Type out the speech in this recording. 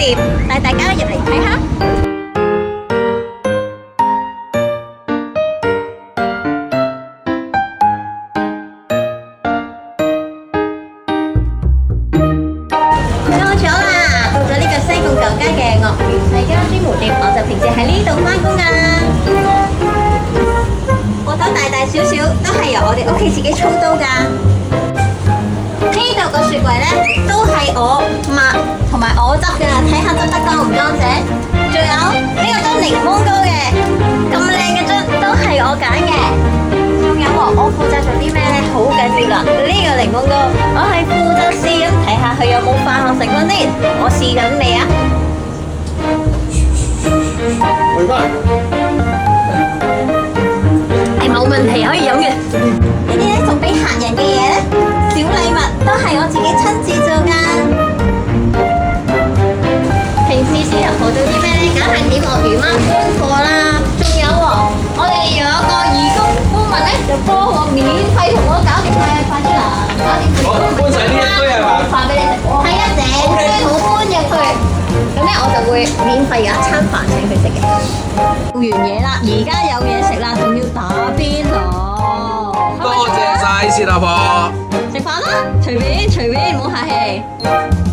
店，帶大家入嚟睇下。到咗啦，到咗呢個西貢舊街嘅鱷魚世家專門店，我就平時喺呢度返工啊。鋪頭大大小小都係由我哋屋企自己操刀㗎。呢度個雪櫃呢，都係我抹同埋我執㗎，睇下執得乾唔乾淨。仲有呢個樽檸檬膏嘅，咁靚嘅樽都係我揀嘅。仲有我負責做啲咩呢？好緊要啦！呢個檸檬膏我係負責試飲，睇下佢有冇化學成分先。我試緊未啊？回翻。係冇問題可以飲嘅。呢啲咧送俾客人嘅嘢咧，小禮物都係我自己親自做㗎。平時先入鋪做啲咩咧？梗係點鱷魚媽搬貨啦。仲有喎，我哋有一個義工顧問咧，就幫我免費同我搞掂佢，快啲啦，搞掂佢。搬晒呢一堆係嘛？飯俾你食，係一整堆好搬入去。咁咧我就會免費有一餐飯請佢食嘅。做完嘢啦，而家有嘢食啦，仲要打邊爐。多謝晒薛阿婆。食飯啦，隨便隨便，唔好客氣。